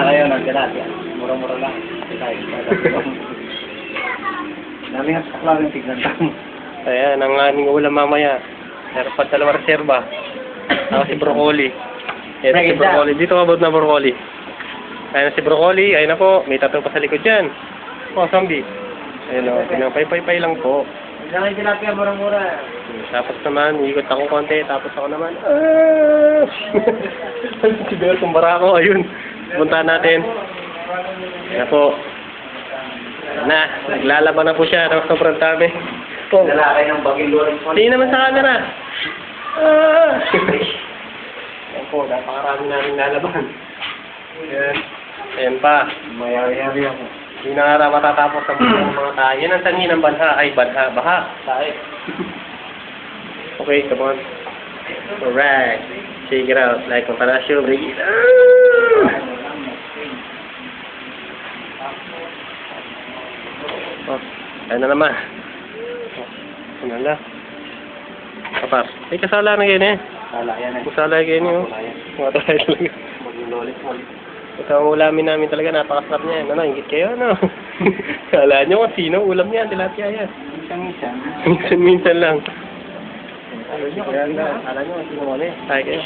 na kayo ng tilapia. Mura-mura lang. Daming at saklang tignan lang. Ayan, ang aming ulam mamaya. Meron pa 2 reserba. Ako si broccoli. Ito si broccoli. Dito abot na broccoli. Ayan na si broccoli. Ayan na po. May tattoo pa sa likod dyan. Oh, zombie. Ayan o. Pinapay-pay lang po. Daming tilapia, mura-mura. Tapos naman, ikot ako konti. Tapos ako naman. Si Bel, kumbara ako. Ayun. Puntahan natin. Ayan po. Na, naglalaban na po siya. Sobrang dami. Oh. Lalaki ng baging luring po. Tingin naman sa camera. Ayan po, napakarami namin lalaban. Ayan. Ayan pa. Mayari-yari ako. Hindi na nga matatapos ang mga tayo. Yan ang sanhi ng banha. Ay, banha. Baha. Tayo. Okay, come on. Alright. Check it out. Like ang palasyo. Break it. Oh, ayun na naman. Ano lang. Kapar. Ay, kasala na ganyan eh. Sala yan eh. Kasala ganyan eh. Mga tayo talaga. Maging lolit mo. Ito ang ulamin namin talaga. Napakasarap niya. Ano, ingit kayo, ano? Kala nyo kung sino ulam niya. Tilapia yan. Minsan-minsan. Minsan-minsan lang. Alam nyo kung sino kung sino mo. Tayo kayo.